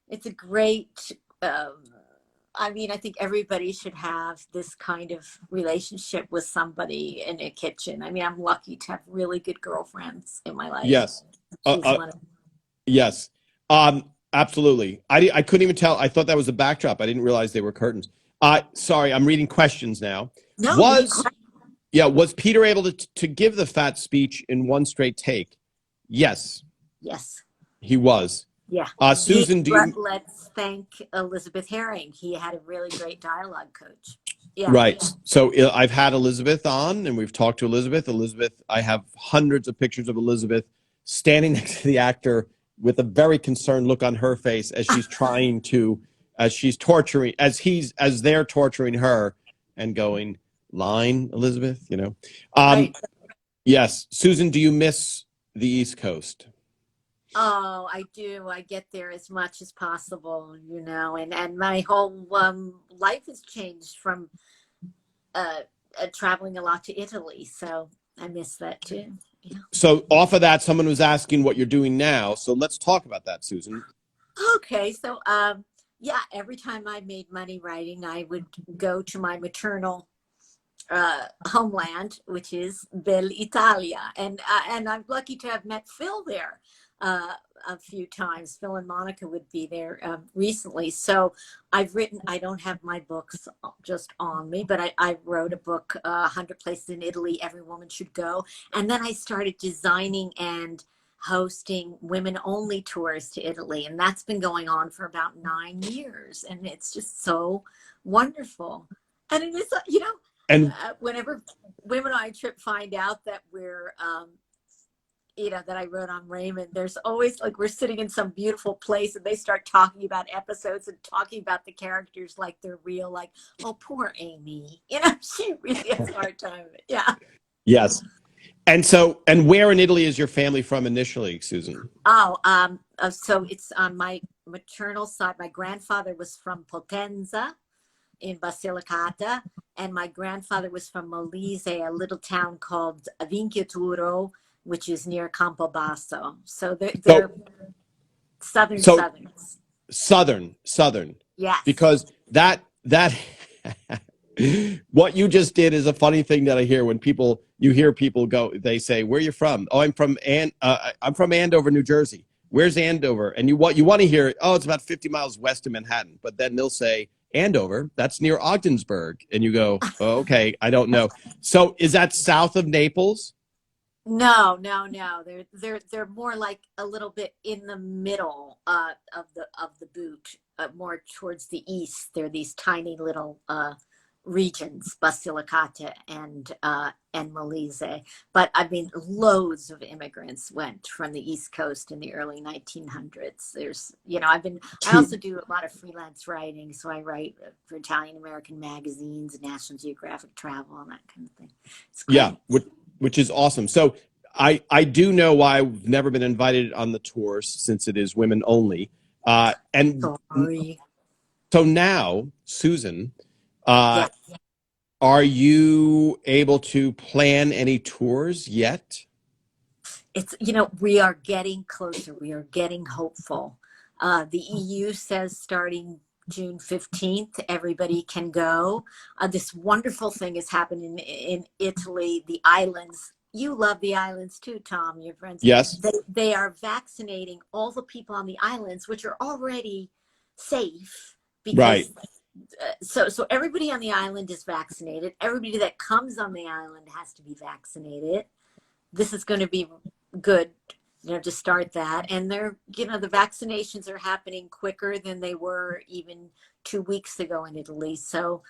it's a great. I mean, I think everybody should have this kind of relationship with somebody in a kitchen. I mean, I'm lucky to have really good girlfriends in my life. Yes. Yes. Absolutely. I couldn't even tell. I thought that was a backdrop. I didn't realize they were curtains. Sorry, I'm reading questions now. No, was Peter able to give the fat speech in one straight take? Yes. Yes. He was. Yeah. Susan, let's thank Elizabeth Herring. He had a really great dialogue coach. Yeah. Right. So I've had Elizabeth on, and we've talked to Elizabeth. I have hundreds of pictures of Elizabeth standing next to the actor with a very concerned look on her face as she's as they're torturing her and going, line, Elizabeth, Right. Yes. Susan, do you miss the East Coast? Oh, I do. I get there as much as possible, and my whole life has changed from traveling a lot to Italy. So I miss that too. Yeah. So off of that, someone was asking what you're doing now. So let's talk about that, Susan. Okay. So, every time I made money writing, I would go to my maternal homeland, which is Bella Italia. And I'm lucky to have met Phil there a few times. Phil and Monica would be there recently. So I've written, I don't have my books just on me, but I wrote a book, 100 Places in Italy Every Woman Should Go. And then I started designing and hosting women-only tours to Italy. And that's been going on for about 9 years. And it's just so wonderful. And it is, and whenever Women on a Trip find out that we're, that I wrote on Raymond, there's always we're sitting in some beautiful place and they start talking about episodes and talking about the characters like they're real, like, oh, poor Amy. She really has a hard time of it. Yeah. Yes. And where in Italy is your family from initially, Susan? So it's on my maternal side. My grandfather was from Potenza in Basilicata, and my grandfather was from Molise, a little town called Vinchiaturo, which is near Campobasso. So they're southern. Yes. Because that what you just did is a funny thing that I hear when you hear people go, they say, where are you from? Oh, I'm from Andover, New Jersey. Where's Andover? And you want to hear, oh, it's about 50 miles west of Manhattan. But then they'll say, Andover, that's near Ogdensburg. And you go, oh, okay, I don't know. So is that south of Naples? No. They're more like a little bit in the middle of the boot, more towards the east. They're these tiny little regions, Basilicata and Molise. But I mean, loads of immigrants went from the East Coast in the early 1900s. There's, you know, I also do a lot of freelance writing. So I write for Italian American magazines, National Geographic Travel, and that kind of thing. It's great. Yeah, which is awesome. So I do know why I've never been invited on the tours, since it is women only. And Sorry. so now, Susan, Yeah. are you able to plan any tours yet? It's, you know, we are getting closer. We are getting hopeful. The EU says starting June 15th, everybody can go. This wonderful thing is happening in Italy, the islands. You love the islands too, Tom, your friends. Yes. They are vaccinating all the people on the islands, which are already safe. Because, Right. So everybody on the island is vaccinated. Everybody that comes on the island has to be vaccinated. This is going to be good, you know, to start that. And they're, you know, the vaccinations are happening quicker than they were even 2 weeks ago in Italy. So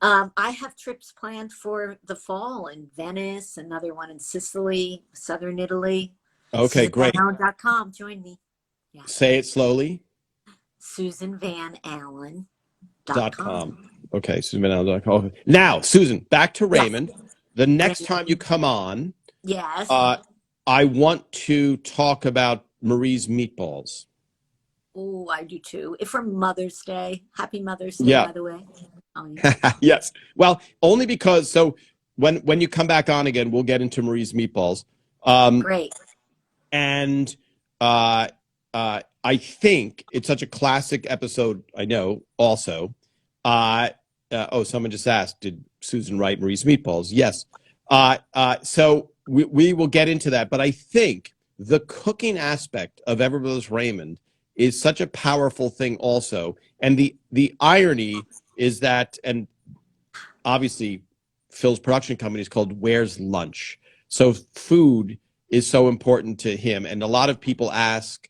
I have trips planned for the fall in Venice, another one in Sicily, southern Italy. Okay, great. SusanVanAllen.com. Join me. Yeah. Say it slowly. SusanVanAllen.com. Okay, SusanVanAllen.com. Now, Susan, back to Raymond. Yes. The next time you come on, Yes. I want to talk about Marie's meatballs. Oh, I do too. For Mother's Day. Happy Mother's Day, Yeah. by the way. Oh, yeah. Yes. Well, only because, so when you come back on again, we'll get into Marie's meatballs. Great. And I think it's such a classic episode. I know also. Someone just asked, did Susan write Marie's meatballs? Yes. So we will get into that. But I think the cooking aspect of Everybody Loves Raymond is such a powerful thing also. And the irony is that, and obviously Phil's production company is called Where's Lunch? So food is so important to him. And a lot of people ask,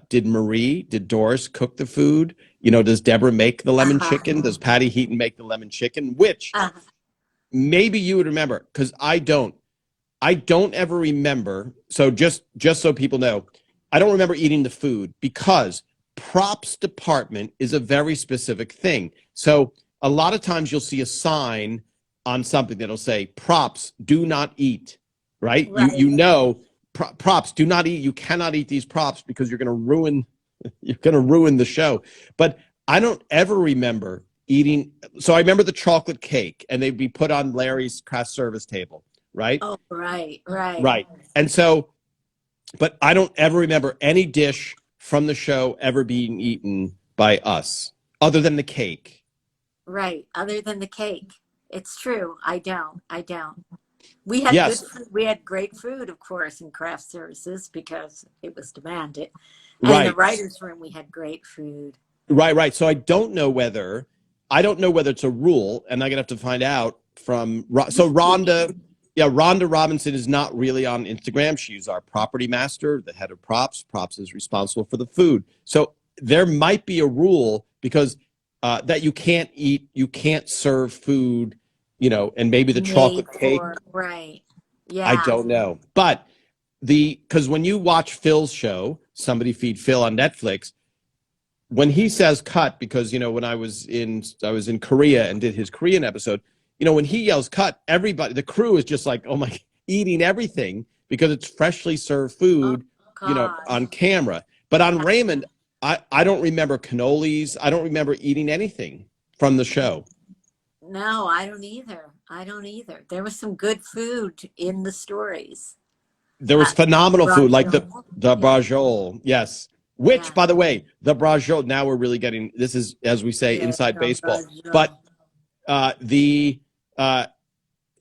did Doris cook the food? You know, does Deborah make the lemon chicken? Does Patty Heaton make the lemon chicken? Which maybe you would remember, because I don't ever remember. So just so people know, I don't remember eating the food because props department is a very specific thing. So a lot of times you'll see a sign on something that'll say props do not eat, right? You know, props do not eat. You cannot eat these props because you're going to ruin the show. But I don't ever remember eating. So I remember the chocolate cake, and they'd be put on Larry's craft service table, right? Oh, right. And so, but I don't ever remember any dish from the show ever being eaten by us, other than the cake. Right. Other than the cake. It's true. I don't. We had Yes. good food. We had great food, of course, in craft services because it was demanded. And in Right. the writer's room, we had great food. Right. So I don't know whether it's a rule, and I'm gonna have to find out from. So Rhonda Robinson is not really on Instagram. She's our property master, the head of props. Props is responsible for the food. So there might be a rule because that you can't serve food, you know, and maybe the chocolate cake. Right. Yeah. I don't know. But because when you watch Phil's show, Somebody Feed Phil on Netflix, when he says cut, because, you know, when I was in Korea and did his Korean episode, you know, when he yells cut, everybody, the crew is just like, oh my, eating everything because it's freshly served food, you know, on camera. But on Raymond, I don't remember cannolis. I don't remember eating anything from the show. No, I don't either. There was some good food in the stories. There was phenomenal food, like the brajol, yes. Which, by the way, the brajol, now we're really getting, this is, as we say, inside baseball. But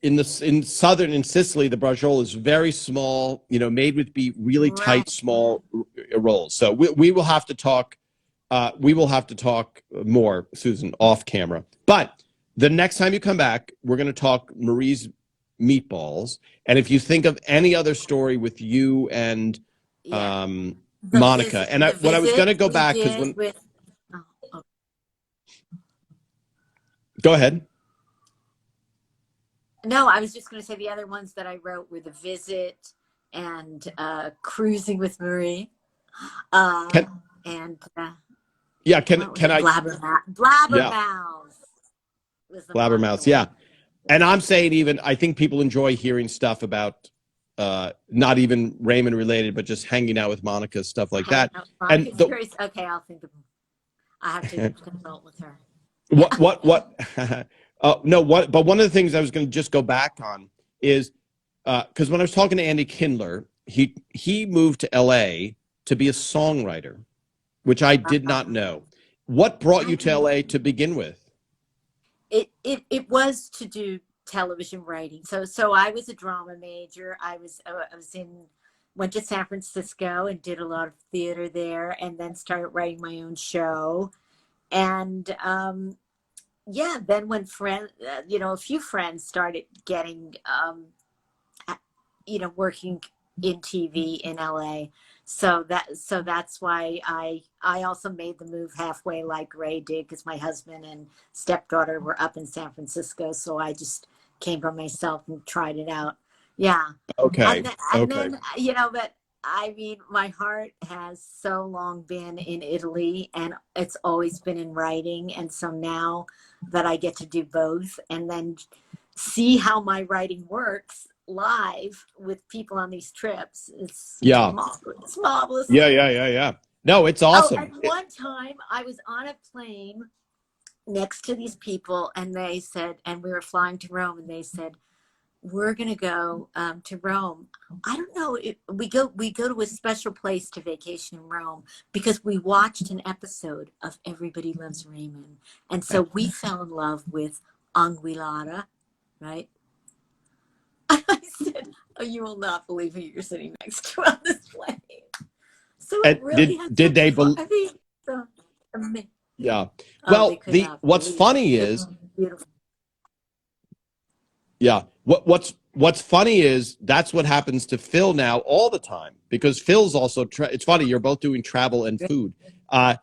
in Sicily, the brajol is very small, you know, made with really tight, small rolls. So we will have to talk. We will have to talk more, Susan, off camera. But the next time you come back, we're going to talk Marie's meatballs. And if you think of any other story with you and Monica, and what I was going to go back because when. Go ahead. No, I was just going to say the other ones that I wrote were The Visit and Cruising with Marie. Uh, Can and yeah, what was can it? I yeah, Blabbermouth was the Monica Blabbermouth. Yeah. one. And I'm saying even I think people enjoy hearing stuff about not even Raymond related, but just hanging out with Monica, stuff like Hanging that. out with And Monica. the Curious. Okay, I'll think of. I have to consult with her. Yeah. what no what but one of the things I was going to just go back on is because when I was talking to Andy Kindler, he moved to LA to be a songwriter, which I did not know. What brought you to LA to begin with? It was to do television writing. So I was a drama major. I was in went to San Francisco and did a lot of theater there, and then started writing my own show. And yeah, then when a few friends started getting working in TV in LA. So that's why I also made the move halfway like Ray did, because my husband and stepdaughter were up in San Francisco. So I just came by myself and tried it out. Yeah. Okay. And Okay. then, but I mean, my heart has so long been in Italy, and it's always been in writing. And so now that I get to do both and then see how my writing works live with people on these trips, it's Yeah. marvelous. It's marvelous. Yeah. No, it's Oh, and awesome. one time I was on a plane next to these people, and they said, and we were flying to Rome, and they said, we're going to go to Rome. I don't know. We go to a special place to vacation in Rome because we watched an episode of Everybody Loves Raymond. And so we fell in love with Anguillara, right? I said, oh, you will not believe who you're sitting next to on this plane. So it And really has did they I mean, so, yeah. oh, they Well, could not what's believe funny it. It is was beautiful. yeah. What's funny is that's what happens to Phil now all the time, because Phil's also it's funny, you're both doing travel and food. And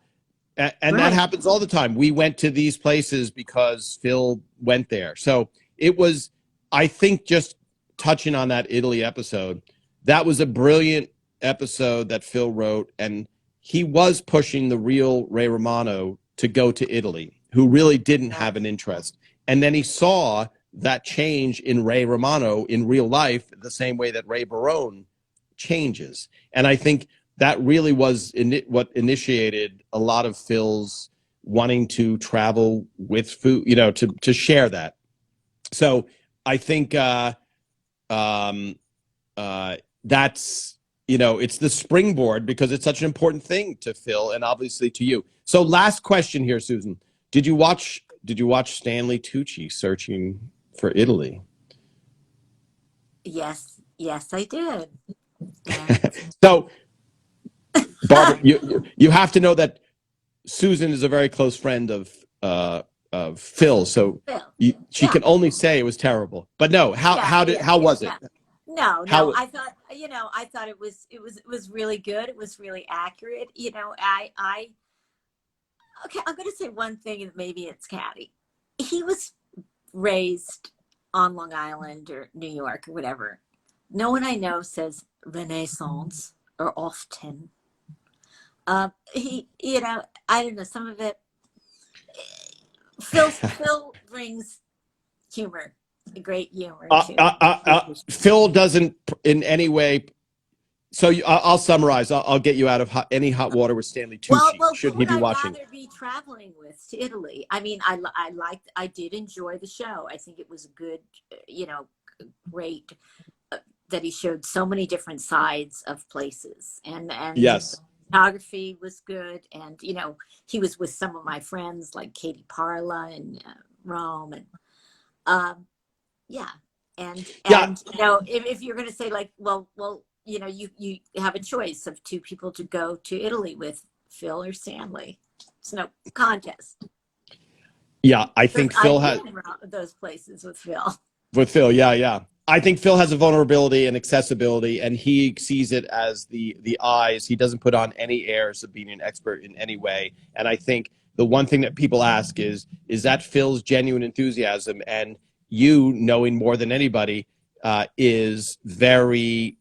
that Right. happens all the time. We went to these places because Phil went there. So it was, I think, just touching on that Italy episode, that was a brilliant episode that Phil wrote. And he was pushing the real Ray Romano to go to Italy, who really didn't have an interest. And then he saw that change in Ray Romano in real life, the same way that Ray Barone changes. And I think that really was what initiated a lot of Phil's wanting to travel with food, to share that. So I think that's, it's the springboard, because it's such an important thing to Phil and obviously to you. So last question here, Susan. Did you watch Stanley Tucci Searching for Italy? Yes, I did. So Barbara, you have to know that Susan is a very close friend of Phil, so Phil. she can only say it was terrible. But no, how was it? No, How I thought it was really good. It was really accurate. I okay, I'm going to say one thing, and maybe it's catty. He was raised on Long Island or New York or whatever. No one I know says Renaissance or often. I don't know, some of it. Phil brings humor, great humor to Phil doesn't in any way. So I'll summarize. I'll get you out of any hot water with Stanley Tucci. Well, should who he would be I watching? rather be traveling with to Italy? I mean, I did enjoy the show. I think it was good, great that he showed so many different sides of places, and Yes. the photography was good, and he was with some of my friends like Katie Parla and Rome, and yeah, and if you're going to say like, well, you have a choice of two people to go to Italy with, Phil or Stanley. It's no contest. Yeah, I think Phil has those places with Phil. With Phil, yeah. I think Phil has a vulnerability and accessibility, and he sees it as the eyes. He doesn't put on any airs of being an expert in any way. And I think the one thing that people ask is that Phil's genuine enthusiasm? And you, knowing more than anybody, is very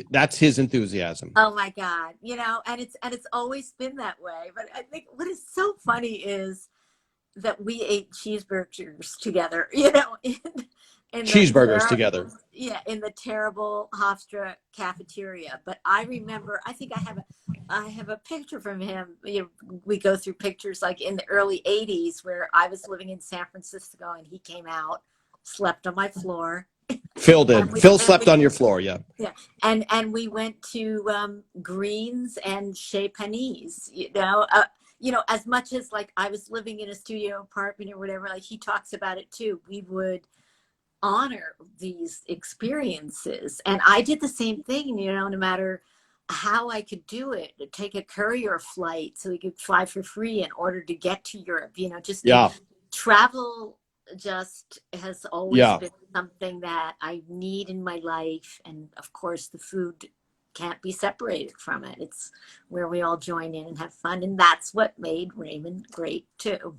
that's his enthusiasm. Oh my God. And it's always been that way. But I think what is so funny is that we ate cheeseburgers together, in Cheeseburgers together. Yeah, in the terrible Hofstra cafeteria. But I remember, I think I have a picture from him. We go through pictures like in the early 80s where I was living in San Francisco and he came out, slept on my floor. Phil did. Phil slept on your floor, yeah. Yeah, and we went to Greens and Chez Panisse, as much as like I was living in a studio apartment or whatever, like he talks about it too. We would honor these experiences. And I did the same thing, no matter how I could do it, take a courier flight so we could fly for free in order to get to Europe, just travel just has always been something that I need in my life. And of course, the food can't be separated from it. It's where we all join in and have fun. And that's what made Raymond great too.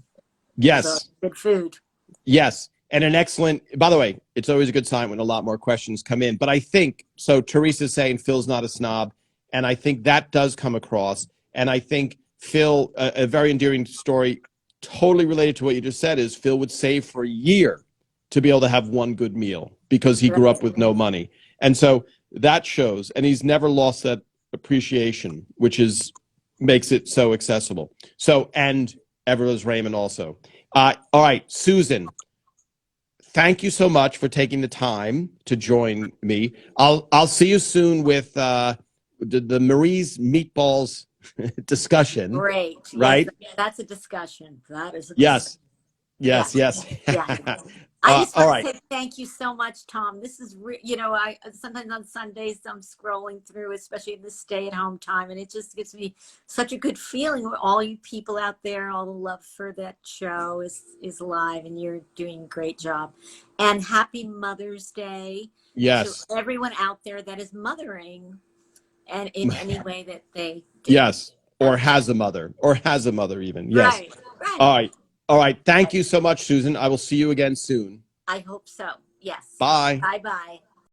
Yes. So, good food. Yes. And an excellent, by the way, it's always a good sign when a lot more questions come in. But I think, so Teresa's saying Phil's not a snob. And I think that does come across. And I think Phil, a very endearing story, totally related to what you just said, is Phil would save for a year to be able to have one good meal because he grew up with no money. And so that shows, and he's never lost that appreciation, which makes it so accessible. So, and ever as Raymond also. All right, Susan, thank you so much for taking the time to join me. I'll see you soon with the Marie's meatballs discussion. Great. Right? Yes, that's a discussion. That is a discussion. Yes. Yeah. I just want to say thank you so much, Tom. This is, I sometimes on Sundays I'm scrolling through, especially in the stay-at-home time, and it just gives me such a good feeling with all you people out there. All the love for that show is alive, and you're doing a great job. And happy Mother's Day to everyone out there that is mothering, and in any way that they do. Yes, or has a mother even. Yes. Right. All right. Thank you so much, Susan. I will see you again soon. I hope so. Yes. Bye. Bye-bye.